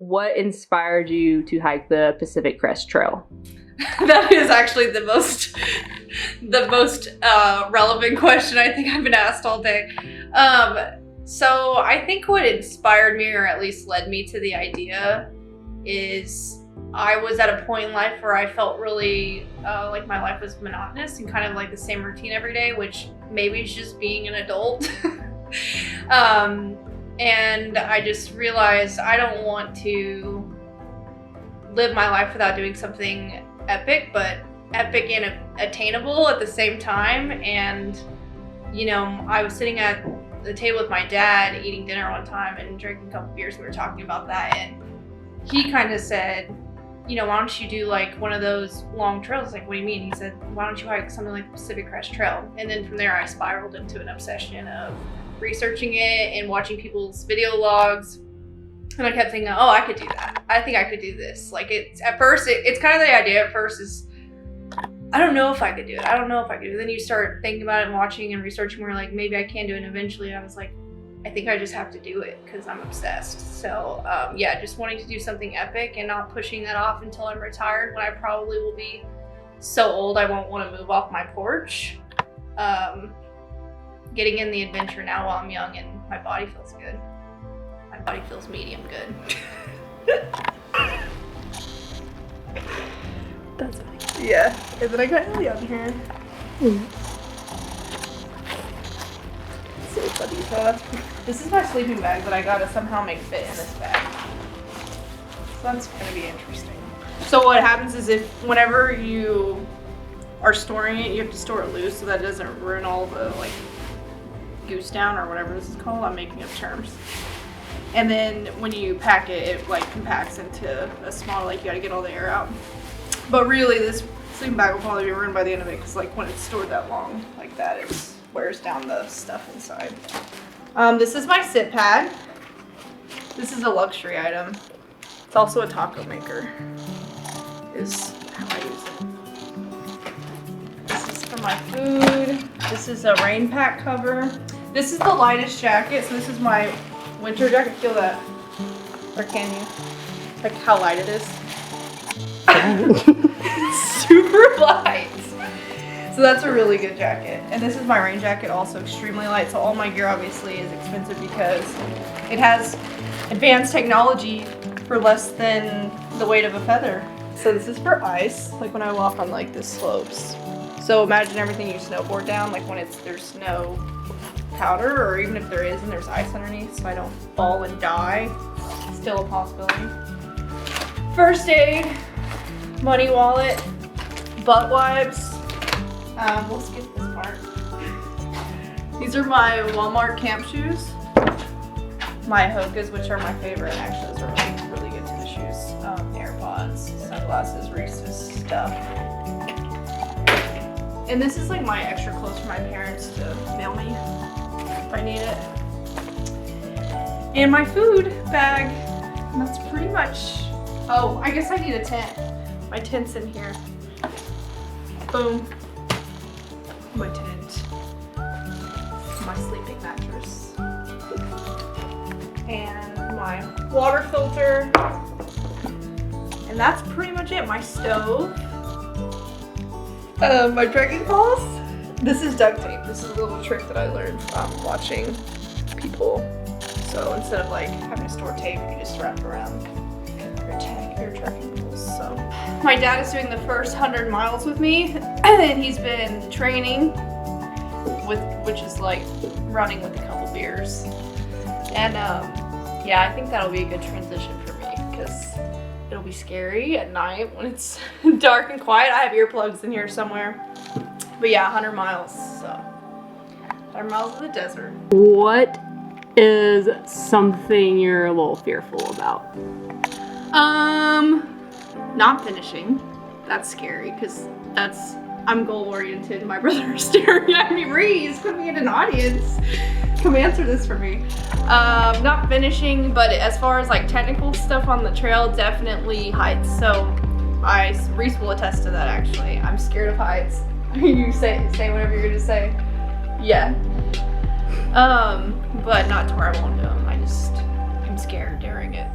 what inspired you to hike the Pacific Crest Trail? That is actually the most relevant question I think I've been asked all day. So I think what inspired me, or at least led me to the idea, is I was at a point in life where I felt really like my life was monotonous and kind of like the same routine every day, which maybe is just being an adult. And I just realized I don't want to live my life without doing something epic, but epic and attainable at the same time. And, you know, I was sitting at the table with my dad eating dinner one time and drinking a couple beers, and we were talking about that, and he kind of said, you know, why don't you do like one of those long trails? I was like, what do you mean? He said, why don't you hike something like the Pacific Crest Trail? And then from there I spiraled into an obsession of researching it and watching people's video logs. And I kept thinking, oh, I could do that. I think I could do this. Like, it's at first, it's kind of the idea at first is, I don't know if I could do it. I don't know if I could do it. Then you start thinking about it and watching and researching more, like, maybe I can do it. And eventually I was like, I think I just have to do it because I'm obsessed. So yeah, just wanting to do something epic and not pushing that off until I'm retired, when I probably will be so old I won't want to move off my porch. Getting in the adventure now while I'm young and my body feels good. My body feels medium good. That's funny. Yeah, and then I got Ellie on here. So funny. So this is my sleeping bag that I gotta somehow make fit in this bag. So that's gonna be interesting. So what happens is, if whenever you are storing it, you have to store it loose so that it doesn't ruin all the like goose down or whatever this is called. I'm making up terms. And then when you pack it, it like compacts into a small, like you gotta get all the air out. But really, this sleeping bag will probably be ruined by the end of it, because like when it's stored that long like that, it wears down the stuff inside. This is my sit pad. This is a luxury item. It's also a taco maker, is how I use it. This is for my food. This is a rain pack cover. This is the lightest jacket, so this is my winter jacket. Feel that? Or can you? Like how light it is? It's super light. So that's a really good jacket. And this is my rain jacket, also extremely light. So all my gear obviously is expensive because it has advanced technology for less than the weight of a feather. So this is for ice, like when I walk on like the slopes. So imagine everything you snowboard down, like when there's no powder, or even if there is and there's ice underneath, so I don't fall and die. Still a possibility. First aid, money wallet, butt wipes. We'll skip this part. These are my Walmart camp shoes. My Hokas, which are my favorite. Actually, those are really good to the shoes. AirPods, sunglasses, Reese's stuff. And this is like my extra clothes for my parents to mail me if I need it. And my food bag. And that's pretty much. Oh, I guess I need a tent. My tent's in here. Boom. My tent. My sleeping mattress. And my water filter. And that's pretty much it. My stove. My trekking poles. This is duct tape. This is a little trick that I learned from watching people. So instead of like having to store tape, you just wrap it around your trekking poles. So my dad is doing the first 100 miles with me, and he's been training which is like running with a couple beers. And yeah, I think that'll be a good transition for me, because it'll be scary at night when it's dark and quiet. I have earplugs in here somewhere. But yeah, 100 miles, so 100 miles of the desert. What is something you're a little fearful about? Not finishing. That's scary, because I'm goal-oriented. My brother is staring at me. Reese, put me in an audience. Come answer this for me. Not finishing, but as far as like technical stuff on the trail, definitely heights. So Reese will attest to that, actually. I'm scared of heights. You say whatever you're gonna say. Yeah. But not to where I won't do them. I'm scared during it.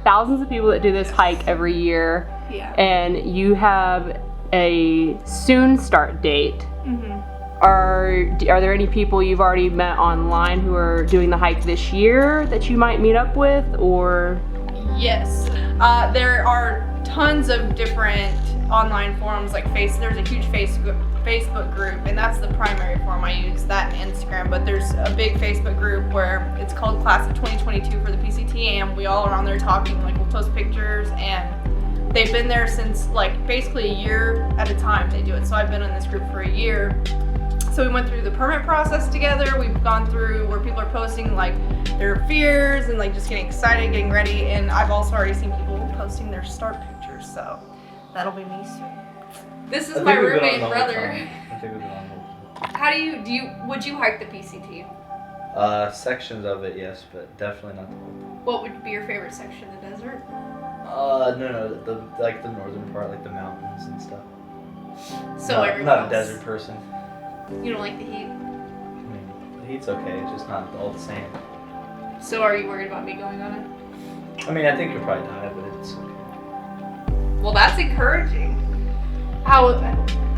thousands of people that do this hike every year, Yeah. and you have a soon start date. Mm-hmm. Are there any people you've already met online who are doing the hike this year that you might meet up with, or? Yes. There are tons of different online forums, like there's a huge Facebook group, and that's the primary forum I use, that and Instagram, but there's a big Facebook group where it's called Class of 2022 for the PCT, and we all are on there talking, like we'll post pictures, and they've been there since like basically a year at a time they do it. So I've been in this group for a year. So we went through the permit process together. We've gone through where people are posting like their fears and like just getting excited, getting ready. And I've also already seen people posting their start pictures. So that'll be me soon. This is my roommate and brother. I think we've been on the whole time. How would you hike the PCT? Sections of it, yes, but definitely not the whole thing. What would be your favorite section? The desert? No, the northern part, like the mountains and stuff. So everyone not a else- desert person. You don't like the heat? I mean, the heat's okay, it's just not all the same. So are you worried about me going on it? I mean, I think you'll probably die, but it's okay. Well, that's encouraging.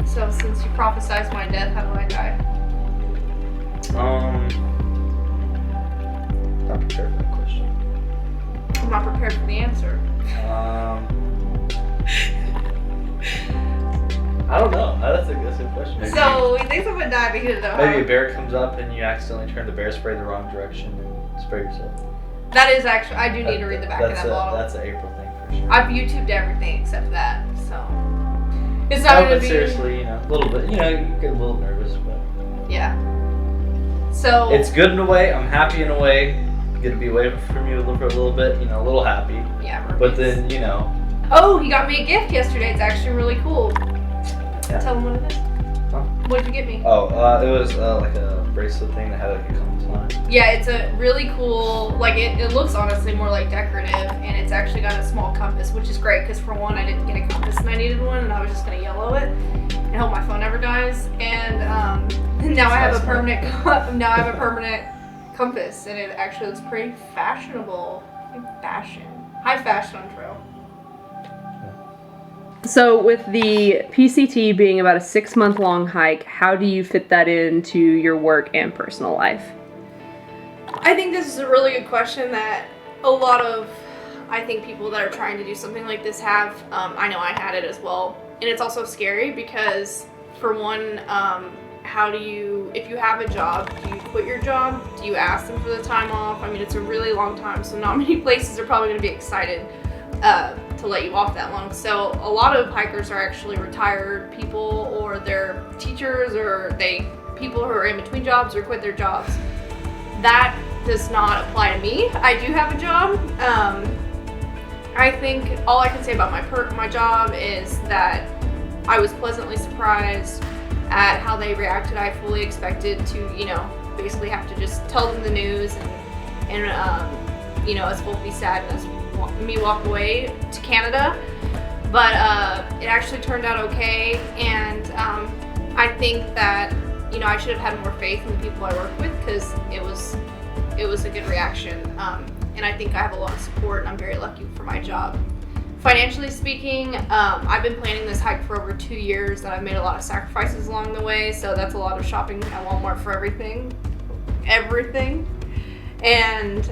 So since you prophesized my death, how do I die? Not prepared for that question. I'm not prepared for the answer. I don't know. That's a good question. Maybe, So he thinks I'm gonna die because of maybe a bear comes up and you accidentally turn the bear spray the wrong direction and spray yourself. That is actually, I do need to read the back of that bottle. That's an April thing for sure. I've YouTubed everything except that, so it's not No, gonna but be. seriously, a little bit. You get a little nervous, but Yeah. So it's good in a way. I'm happy in a way. Gonna be away from you for a little bit. A little happy. Yeah. But then, Oh, he got me a gift yesterday. It's actually really cool. Yeah. Tell him what it is. Huh? What did you get me? Oh, it was like a bracelet thing that had like a compass on it. Yeah, it's a really cool, like it looks honestly more like decorative, and it's actually got a small compass, which is great because for one, I didn't get a compass and I needed one, and I was just gonna yellow it and hope my phone never dies. And now I have a permanent, compass, and it actually looks pretty fashionable. High fashion on trail. So with the PCT being about a 6-month-long hike, how do you fit that into your work and personal life? I think this is a really good question that a lot of, people that are trying to do something like this have. I know I had it as well. And it's also scary because, for one, if you have a job, do you quit your job? Do you ask them for the time off? I mean, it's a really long time, so not many places are probably going to be excited to let you off that long. So a lot of hikers are actually retired people, or they're teachers, or people who are in between jobs or quit their jobs. That does not apply to me. I do have a job. I think all I can say about my job is that I was pleasantly surprised at how they reacted. I fully expected to, basically have to just tell them the news and us both be sad and me walk away to Canada. But it actually turned out okay, and I think that I should have had more faith in the people I work with, because it was a good reaction, and I think I have a lot of support, and I'm very lucky for my job. Financially speaking, I've been planning this hike for over 2 years, and I've made a lot of sacrifices along the way, so that's a lot of shopping at Walmart for everything, and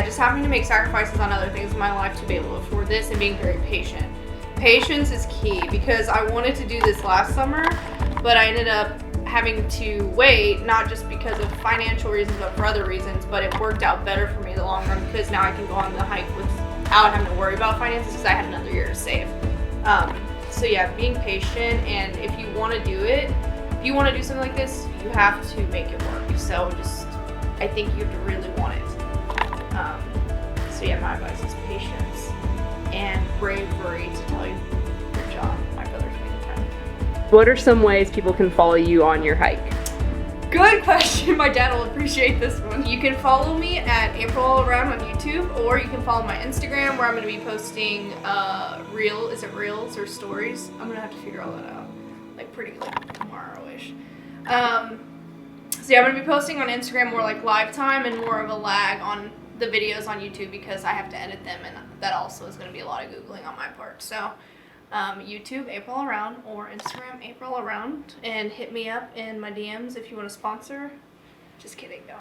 just having to make sacrifices on other things in my life to be able to afford this, and being very patient. Patience is key, because I wanted to do this last summer, but I ended up having to wait, not just because of financial reasons, but for other reasons. But it worked out better for me in the long run, because now I can go on the hike without having to worry about finances, because I had another year to save. Being patient, and if you want to do it, if you want to do something like this, you have to make it work. So I think you have to really want it. My advice is patience and bravery to tell you your job. My brother's making friend. What are some ways people can follow you on your hike? Good question. My dad will appreciate this one. You can follow me at April All Around on YouTube, or you can follow my Instagram, where I'm going to be posting reels or stories? I'm going to have to figure all that out, pretty tomorrow-ish. I'm going to be posting on Instagram more like live time, and more of a lag on the videos on YouTube because I have to edit them, and that also is going to be a lot of Googling on my part. So YouTube, April Around, or Instagram, April Around, and hit me up in my DMs if you want to sponsor. Just kidding, no.